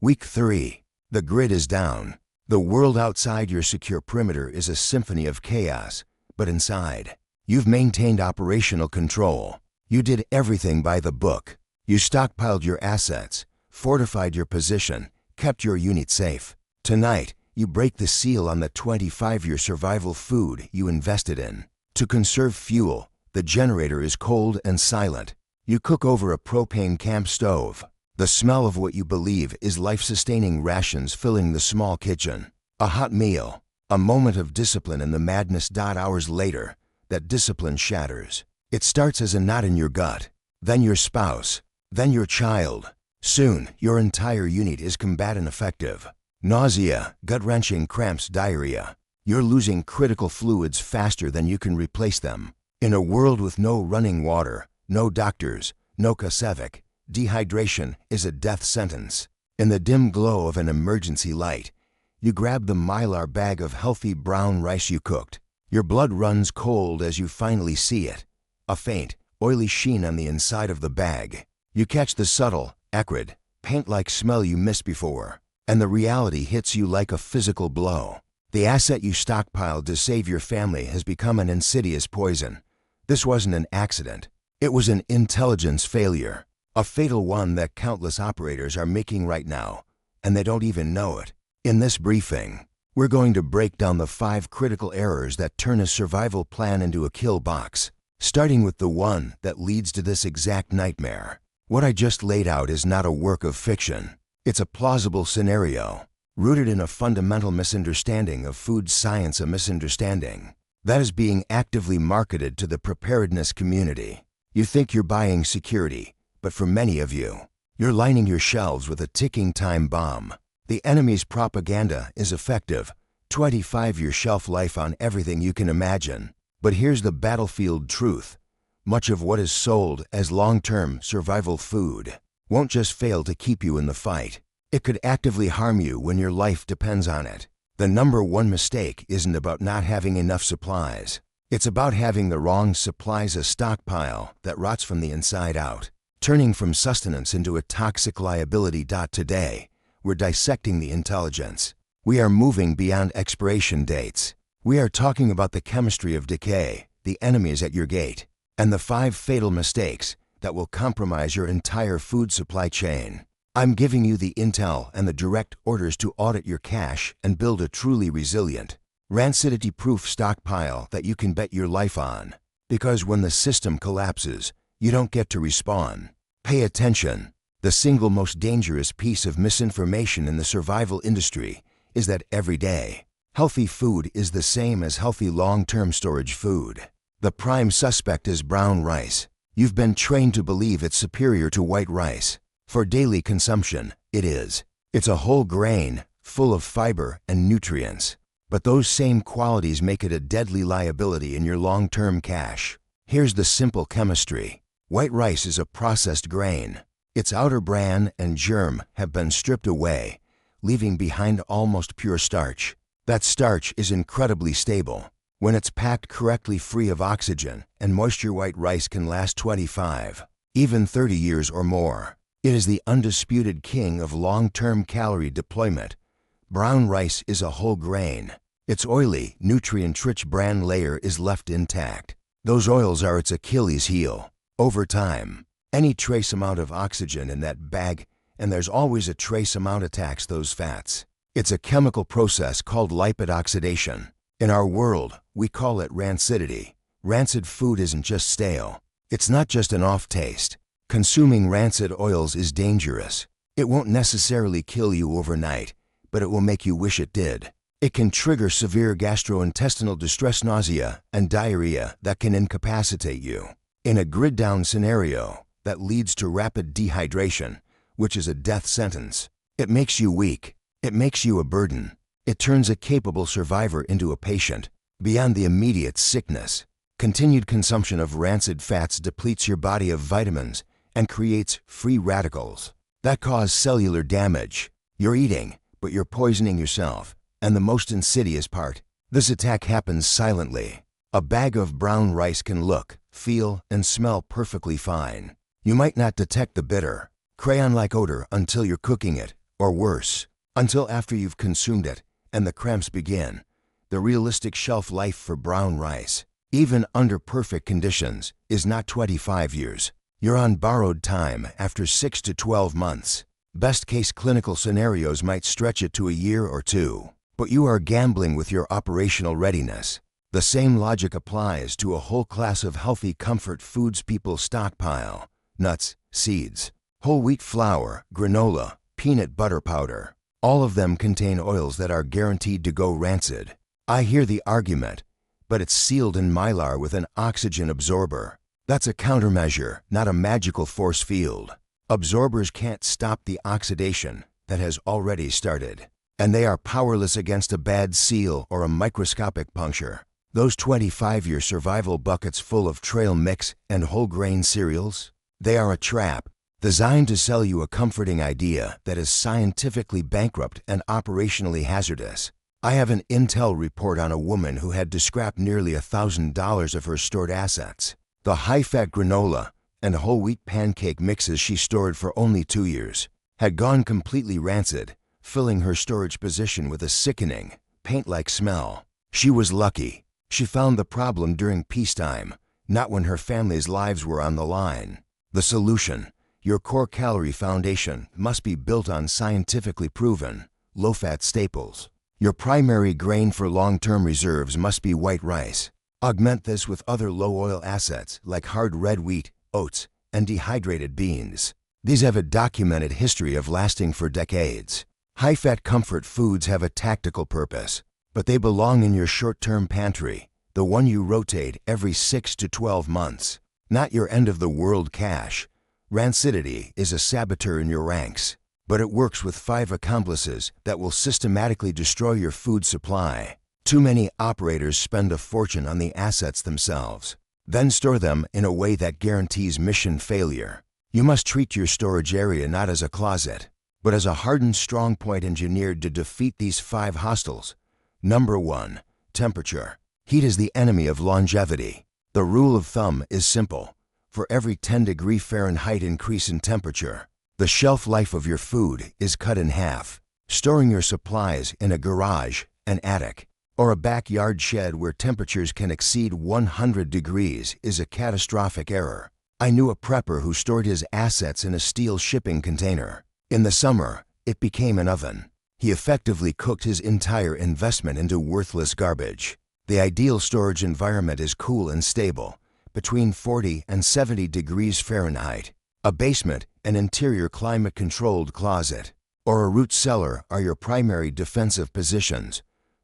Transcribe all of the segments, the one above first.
Week 3. The grid is down. The world outside your secure perimeter is a symphony of chaos, but inside, you've maintained operational control. You did everything by the book. You stockpiled your assets, fortified your position, kept your unit safe. Tonight, you break the seal on the 25-year survival food you invested in. To conserve fuel, the generator is cold and silent. You cook over a propane camp stove. The smell of what you believe is life-sustaining rations filling the small kitchen. A hot meal, a moment of discipline in the madness. Hours later, that discipline shatters. It starts as a knot in your gut, then your spouse, then your child. Soon, your entire unit is combat ineffective. Nausea, gut-wrenching cramps, diarrhea. You're losing critical fluids faster than you can replace them. In a world with no running water, no doctors, no Kasevic, dehydration is a death sentence. In the dim glow of an emergency light, you grab the Mylar bag of healthy brown rice you cooked. Your blood runs cold as you finally see it. A faint, oily sheen on the inside of the bag. You catch the subtle, acrid, paint-like smell you missed before, and the reality hits you like a physical blow. The asset you stockpiled to save your family has become an insidious poison. This wasn't an accident. It was an intelligence failure, a fatal one that countless operators are making right now, and they don't even know it. In this briefing, we're going to break down the 5 critical errors that turn a survival plan into a kill box, starting with the one that leads to this exact nightmare. What I just laid out is not a work of fiction. It's a plausible scenario, rooted in a fundamental misunderstanding of food science, a misunderstanding that is being actively marketed to the preparedness community. You think you're buying security, but for many of you, you're lining your shelves with a ticking time bomb. The enemy's propaganda is effective, 25-year shelf life on everything you can imagine. But here's the battlefield truth. Much of what is sold as long-term survival food won't just fail to keep you in the fight. It could actively harm you when your life depends on it. The number one mistake isn't about not having enough supplies. It's about having the wrong supplies, a stockpile that rots from the inside out, turning from sustenance into a toxic liability. Today, we're dissecting the intelligence. We are moving beyond expiration dates. We are talking about the chemistry of decay, the enemies at your gate, and the 5 fatal mistakes that will compromise your entire food supply chain. I'm giving you the intel and the direct orders to audit your cache and build a truly resilient, rancidity-proof stockpile that you can bet your life on. Because when the system collapses, you don't get to respawn. Pay attention. The single most dangerous piece of misinformation in the survival industry is that every day, healthy food is the same as healthy long-term storage food. The prime suspect is brown rice. You've been trained to believe it's superior to white rice. For daily consumption, it is. It's a whole grain, full of fiber and nutrients. But those same qualities make it a deadly liability in your long-term cache. Here's the simple chemistry. White rice is a processed grain. Its outer bran and germ have been stripped away, leaving behind almost pure starch. That starch is incredibly stable. When it's packed correctly, free of oxygen and moisture, white rice can last 25, even 30 years or more. It is the undisputed king of long-term calorie deployment. Brown rice is a whole grain. Its oily, nutrient-rich bran layer is left intact. Those oils are its Achilles heel. Over time, any trace amount of oxygen in that bag, and there's always a trace amount, attacks those fats. It's a chemical process called lipid oxidation. In our world, we call it rancidity. Rancid food isn't just stale. It's not just an off taste. Consuming rancid oils is dangerous. It won't necessarily kill you overnight, but it will make you wish it did. It can trigger severe gastrointestinal distress, nausea, and diarrhea that can incapacitate you. In a grid-down scenario, that leads to rapid dehydration, which is a death sentence. It makes you weak. It makes you a burden. It turns a capable survivor into a patient. Beyond the immediate sickness, continued consumption of rancid fats depletes your body of vitamins and creates free radicals that cause cellular damage. You're eating, but you're poisoning yourself. And the most insidious part, this attack happens silently. A bag of brown rice can look, feel, and smell perfectly fine. You might not detect the bitter, crayon-like odor until you're cooking it, or worse, until after you've consumed it and the cramps begin. The realistic shelf life for brown rice, even under perfect conditions, is not 25 years. You're on borrowed time after 6 to 12 months. Best case clinical scenarios might stretch it to a year or two, but you are gambling with your operational readiness. The same logic applies to a whole class of healthy comfort foods people stockpile: nuts, seeds, whole wheat flour, granola, peanut butter powder. All of them contain oils that are guaranteed to go rancid. I hear the argument, but it's sealed in mylar with an oxygen absorber. That's a countermeasure, not a magical force field. Absorbers can't stop the oxidation that has already started, and they are powerless against a bad seal or a microscopic puncture. Those 25-year survival buckets full of trail mix and whole grain cereals, they are a trap designed to sell you a comforting idea that is scientifically bankrupt and operationally hazardous. I have an intel report on a woman who had to scrap nearly $1,000 of her stored assets. The high-fat granola and whole wheat pancake mixes she stored for only 2 years had gone completely rancid, filling her storage position with a sickening, paint-like smell. She was lucky. She found the problem during peacetime, not when her family's lives were on the line. The solution: your core calorie foundation must be built on scientifically proven, low-fat staples. Your primary grain for long-term reserves must be white rice. Augment this with other low-oil assets like hard red wheat, oats, and dehydrated beans. These have a documented history of lasting for decades. High-fat comfort foods have a tactical purpose, but they belong in your short-term pantry, the one you rotate every 6 to 12 months, not your end-of-the-world cache. Rancidity is a saboteur in your ranks, but it works with 5 accomplices that will systematically destroy your food supply. Too many operators spend a fortune on the assets themselves, then store them in a way that guarantees mission failure. You must treat your storage area not as a closet, but as a hardened strong point engineered to defeat these 5 hostiles. Number 1. Temperature. Heat is the enemy of longevity. The rule of thumb is simple. For every 10-degree Fahrenheit increase in temperature, the shelf life of your food is cut in half. Storing your supplies in a garage, an attic, or a backyard shed where temperatures can exceed 100 degrees is a catastrophic error. I knew a prepper who stored his assets in a steel shipping container. In the summer, it became an oven. He effectively cooked his entire investment into worthless garbage. The ideal storage environment is cool and stable, between 40 and 70 degrees Fahrenheit. A basement, an interior climate-controlled closet, or a root cellar are your primary defensive positions.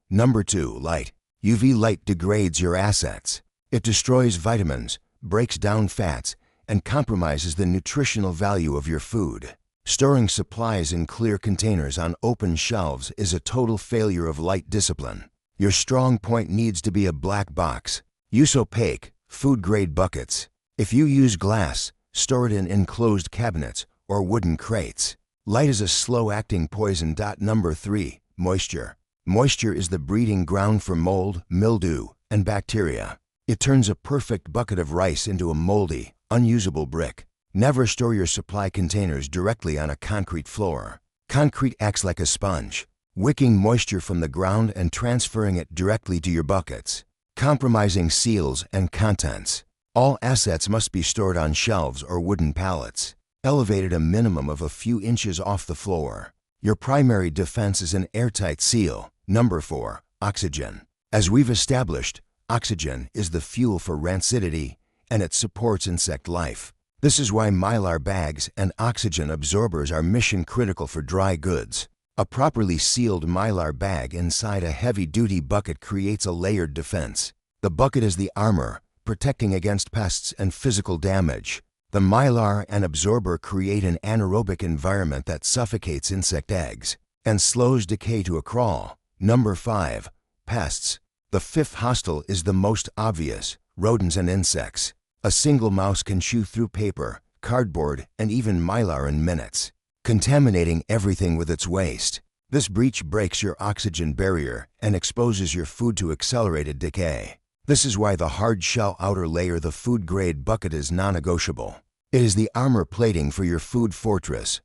Number 2. Light. UV light degrades your assets. It destroys vitamins, breaks down fats, and compromises the nutritional value of your food. Storing supplies in clear containers on open shelves is a total failure of light discipline. Your strong point needs to be a black box. Use opaque, food-grade buckets. If you use glass, store it in enclosed cabinets or wooden crates. Light is a slow-acting poison. Number 3. Moisture. Moisture is the breeding ground for mold, mildew, and bacteria. It turns a perfect bucket of rice into a moldy, unusable brick. Never store your supply containers directly on a concrete floor. Concrete acts like a sponge, wicking moisture from the ground and transferring it directly to your buckets, compromising seals and contents. All assets must be stored on shelves or wooden pallets, elevated a minimum of a few inches off the floor. Your primary defense is an airtight seal. Number 4. Oxygen. As we've established, oxygen is the fuel for rancidity, and it supports insect life. This is why mylar bags and oxygen absorbers are mission critical for dry goods. A properly sealed mylar bag inside a heavy-duty bucket creates a layered defense. The bucket is the armor, protecting against pests and physical damage. The mylar and absorber create an anaerobic environment that suffocates insect eggs and slows decay to a crawl. Number 5. Pests. The 5th hostile is the most obvious: rodents and insects. A single mouse can chew through paper, cardboard, and even mylar in minutes, contaminating everything with its waste. This breach breaks your oxygen barrier and exposes your food to accelerated decay. This is why the hard shell outer layer, the food-grade bucket, is non-negotiable. It is the armor plating for your food fortress.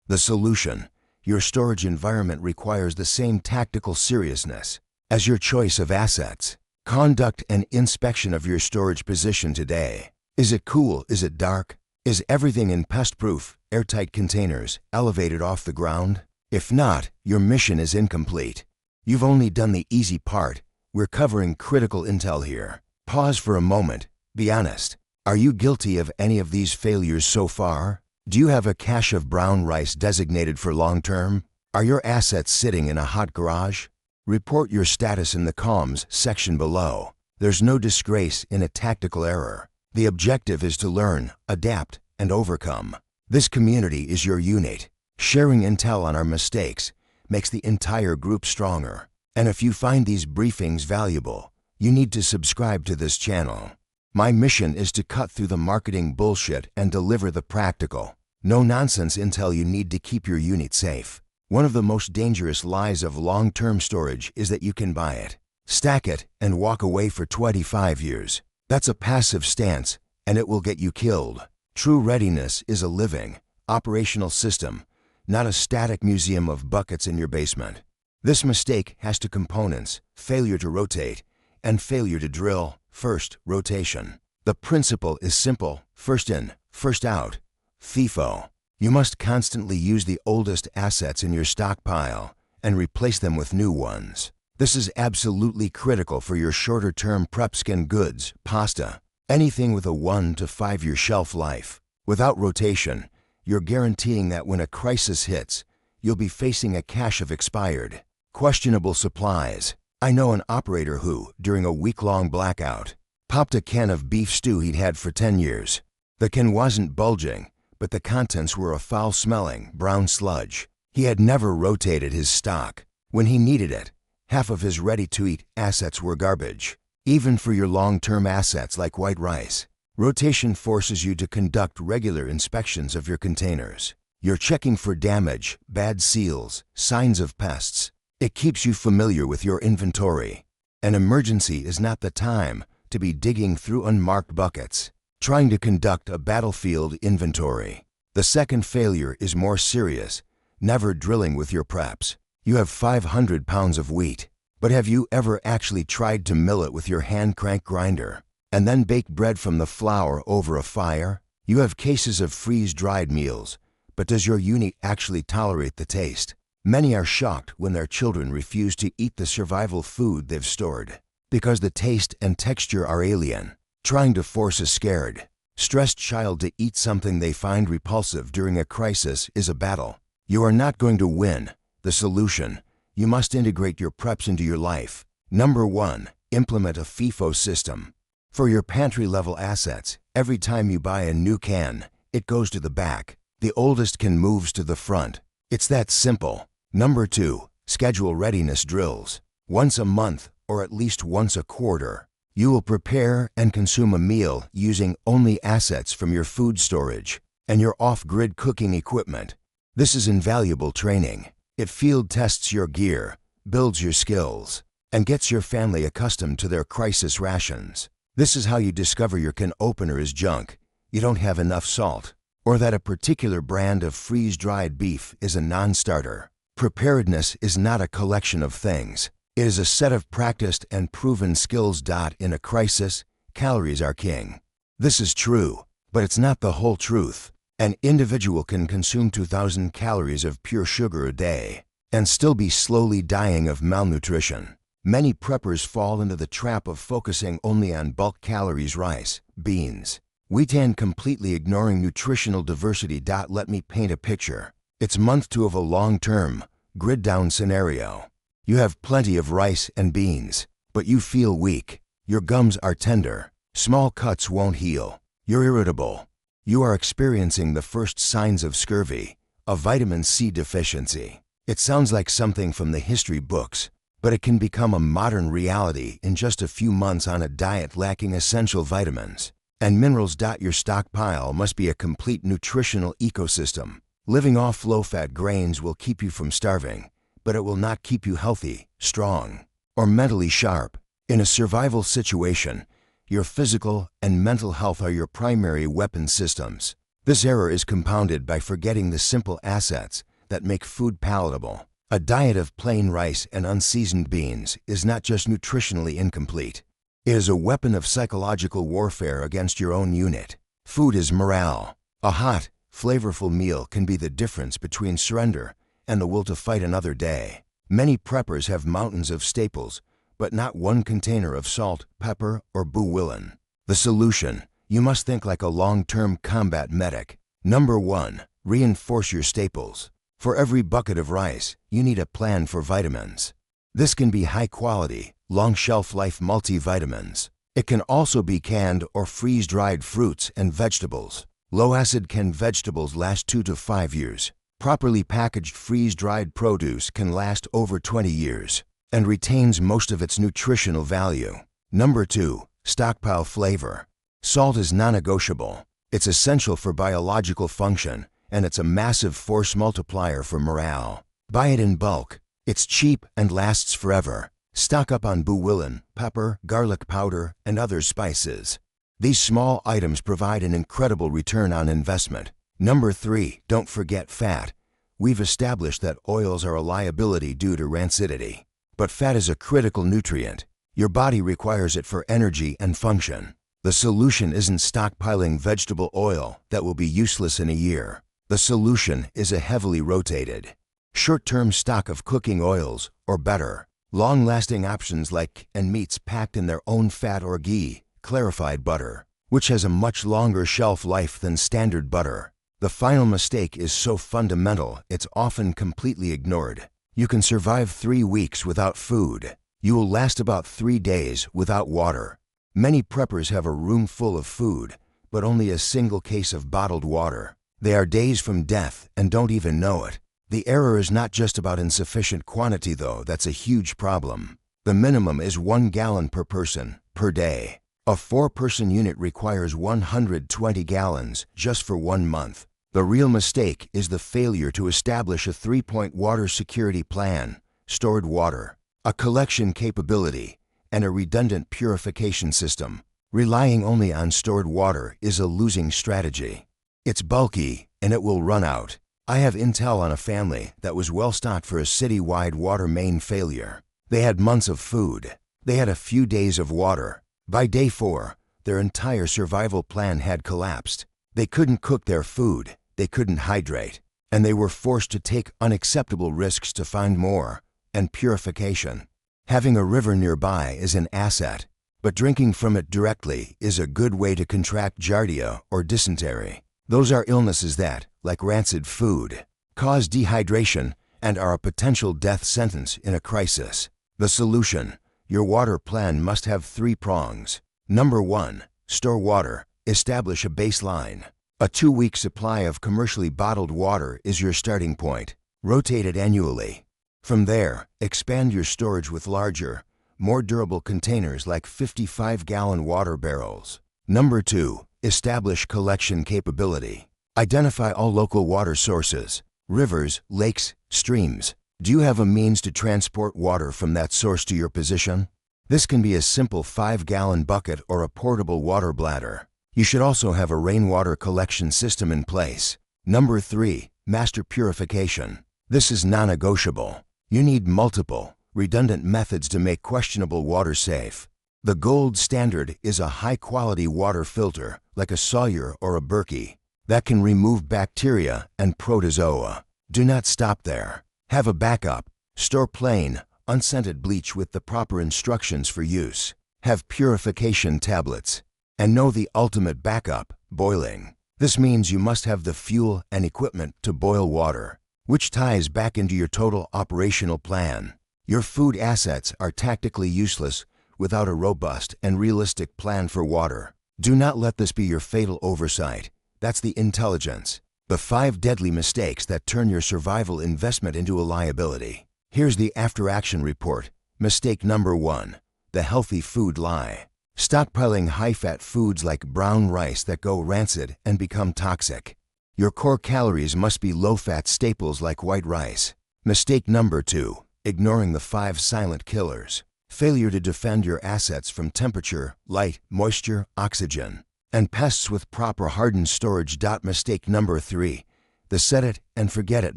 The solution: your storage environment requires the same tactical seriousness as your choice of assets. Conduct an inspection of your storage position today. Is it cool? Is it dark? Is everything in pest-proof, airtight containers, elevated off the ground? If not, your mission is incomplete. You've only done the easy part. We're covering critical intel here. Pause for a moment. Be honest. Are you guilty of any of these failures so far? Do you have a cache of brown rice designated for long-term? Are your assets sitting in a hot garage? Report your status in the comms section below. There's no disgrace in a tactical error. The objective is to learn, adapt, and overcome. This community is your unit. Sharing intel on our mistakes makes the entire group stronger. And if you find these briefings valuable, you need to subscribe to this channel. My mission is to cut through the marketing bullshit and deliver the practical, no-nonsense intel you need to keep your unit safe. One of the most dangerous lies of long-term storage is that you can buy it, stack it, and walk away for 25 years. That's a passive stance, and it will get you killed. True readiness is a living, operational system, not a static museum of buckets in your basement. This mistake has two components: failure to rotate and failure to drill. First, rotation. The principle is simple: first in, first out. FIFO. You must constantly use the oldest assets in your stockpile and replace them with new ones. This is absolutely critical for your shorter-term prep skin goods, pasta, anything with a 1 to 5 year shelf life. Without rotation, you're guaranteeing that when a crisis hits, you'll be facing a cache of expired, questionable supplies. I know an operator who, during a week-long blackout, popped a can of beef stew he'd had for 10 years. The can wasn't bulging, but the contents were a foul-smelling, brown sludge. He had never rotated his stock. When he needed it, half of his ready-to-eat assets were garbage. Even for your long-term assets like white rice, rotation forces you to conduct regular inspections of your containers. You're checking for damage, bad seals, signs of pests. It keeps you familiar with your inventory. An emergency is not the time to be digging through unmarked buckets, trying to conduct a battlefield inventory. The second failure is more serious: never drilling with your preps. You have 500 pounds of wheat, but have you ever actually tried to mill it with your hand crank grinder and then bake bread from the flour over a fire? You have cases of freeze-dried meals, but does your unit actually tolerate the taste? Many are shocked when their children refuse to eat the survival food they've stored because the taste and texture are alien. Trying to force a scared, stressed child to eat something they find repulsive during a crisis is a battle. You are not going to win. The solution: you must integrate your preps into your life. Number 1, implement a FIFO system. For your pantry-level assets, every time you buy a new can, it goes to the back. The oldest can moves to the front. It's that simple. Number 2, schedule readiness drills. Once a month, or at least once a quarter, you will prepare and consume a meal using only assets from your food storage and your off-grid cooking equipment. This is invaluable training. It field tests your gear, builds your skills, and gets your family accustomed to their crisis rations. This is how you discover your can opener is junk, you don't have enough salt, or that a particular brand of freeze-dried beef is a non-starter. Preparedness is not a collection of things. It is a set of practiced and proven skills. In a crisis, calories are king. This is true, but it's not the whole truth. An individual can consume 2,000 calories of pure sugar a day and still be slowly dying of malnutrition. Many preppers fall into the trap of focusing only on bulk calories: rice, beans, wheat, and completely ignoring nutritional diversity. Let me paint a picture. It's month 2 of a long-term, grid-down scenario. You have plenty of rice and beans, but you feel weak. Your gums are tender. Small cuts won't heal. You're irritable. You are experiencing the first signs of scurvy, a vitamin C deficiency. It sounds like something from the history books, but it can become a modern reality in just a few months on a diet lacking essential vitamins and minerals. Your stockpile must be a complete nutritional ecosystem. Living off low-fat grains will keep you from starving, but it will not keep you healthy, strong, or mentally sharp. In a survival situation, your physical and mental health are your primary weapon systems. This error is compounded by forgetting the simple assets that make food palatable. A diet of plain rice and unseasoned beans is not just nutritionally incomplete. It is a weapon of psychological warfare against your own unit. Food is morale. A hot, flavorful meal can be the difference between surrender and the will to fight another day. Many preppers have mountains of staples, but not one container of salt, pepper, or bouillon. The solution: you must think like a long-term combat medic. Number 1. Reinforce your staples. For every bucket of rice, you need a plan for vitamins. This can be high-quality, long shelf-life multivitamins. It can also be canned or freeze-dried fruits and vegetables. Low-acid canned vegetables last 2 to 5 years. Properly packaged freeze-dried produce can last over 20 years and retains most of its nutritional value. Number 2. Stockpile flavor. Salt is non-negotiable. It's essential for biological function, and it's a massive force multiplier for morale. Buy it in bulk. It's cheap and lasts forever. Stock up on bouillon, pepper, garlic powder, and other spices. These small items provide an incredible return on investment. Number 3. Don't forget fat. We've established that oils are a liability due to rancidity. But fat is a critical nutrient. Your body requires it for energy and function. The solution isn't stockpiling vegetable oil that will be useless in a year. The solution is a heavily rotated, short-term stock of cooking oils, or better, long-lasting options like and meats packed in their own fat or ghee, clarified butter, which has a much longer shelf life than standard butter. The final mistake is so fundamental it's often completely ignored. You can survive 3 weeks without food. You will last about 3 days without water. Many preppers have a room full of food, but only a single case of bottled water. They are days from death and don't even know it. The error is not just about insufficient quantity though, that's a huge problem. The minimum is 1 gallon per person, per day. A 4-person unit requires 120 gallons just for 1 month. The real mistake is the failure to establish a 3-point water security plan: stored water, a collection capability, and a redundant purification system. Relying only on stored water is a losing strategy. It's bulky and it will run out. I have intel on a family that was well stocked for a city-wide water main failure. They had months of food. They had a few days of water. By day 4, their entire survival plan had collapsed. They couldn't cook their food, they couldn't hydrate, and they were forced to take unacceptable risks to find more, and purification. Having a river nearby is an asset, but drinking from it directly is a good way to contract giardia or dysentery. Those are illnesses that, like rancid food, cause dehydration and are a potential death sentence in a crisis. The solution: your water plan must have 3 prongs. Number 1. Store water. Establish a baseline. A 2-week supply of commercially bottled water is your starting point. Rotate it annually. From there, expand your storage with larger, more durable containers like 55-gallon water barrels. Number 2. Establish collection capability. Identify all local water sources: rivers, lakes, streams. Do you have a means to transport water from that source to your position? This can be a simple 5-gallon bucket or a portable water bladder. You should also have a rainwater collection system in place. Number 3. Master purification. This is non-negotiable. You need multiple, redundant methods to make questionable water safe. The gold standard is a high-quality water filter, like a Sawyer or a Berkey, that can remove bacteria and protozoa. Do not stop there. Have a backup. Store plain, unscented bleach with the proper instructions for use. Have purification tablets. And know the ultimate backup: boiling. This means you must have the fuel and equipment to boil water, which ties back into your total operational plan. Your food assets are tactically useless without a robust and realistic plan for water. Do not let this be your fatal oversight. That's the intelligence. The 5 deadly mistakes that turn your survival investment into a liability. Here's the after-action report. Mistake number 1. The healthy food lie. Stockpiling high-fat foods like brown rice that go rancid and become toxic. Your core calories must be low-fat staples like white rice. Mistake number 2. Ignoring the 5 silent killers. Failure to defend your assets from temperature, light, moisture, oxygen, and pests with proper hardened storage. Mistake number 3. the set it and forget it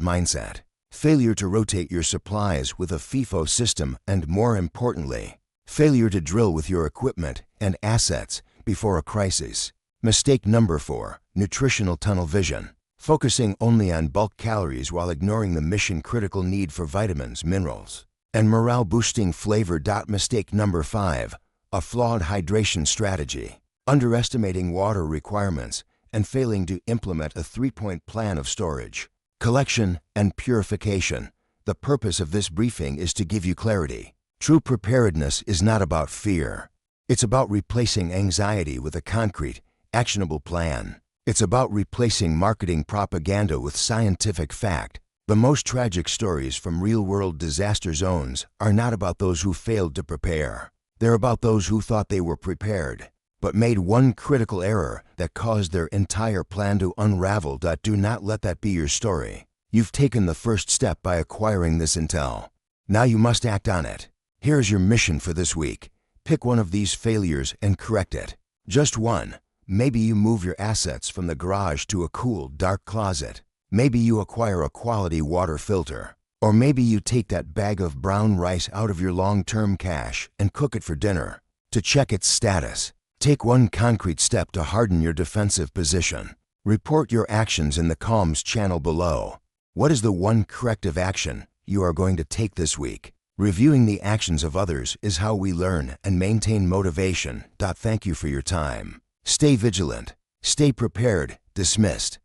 mindset. Failure to rotate your supplies with a FIFO system, and more importantly, failure to drill with your equipment and assets before a crisis. Mistake number 4, nutritional tunnel vision. Focusing only on bulk calories while ignoring the mission-critical need for vitamins, minerals, and morale-boosting flavor. Mistake number 5, a flawed hydration strategy. Underestimating water requirements and failing to implement a 3-point plan of storage, collection, and purification. The purpose of this briefing is to give you clarity. True preparedness is not about fear. It's about replacing anxiety with a concrete, actionable plan. It's about replacing marketing propaganda with scientific fact. The most tragic stories from real-world disaster zones are not about those who failed to prepare. They're about those who thought they were prepared, but made one critical error that caused their entire plan to unravel. Do not let that be your story. You've taken the first step by acquiring this intel. Now you must act on it. Here's your mission for this week. Pick one of these failures and correct it. Just one. Maybe you move your assets from the garage to a cool, dark closet. Maybe you acquire a quality water filter. Or maybe you take that bag of brown rice out of your long-term cache and cook it for dinner. To check its status, take one concrete step to harden your defensive position. Report your actions in the comms channel below. What is the one corrective action you are going to take this week? Reviewing the actions of others is how we learn and maintain motivation. Thank you for your time. Stay vigilant. Stay prepared. Dismissed.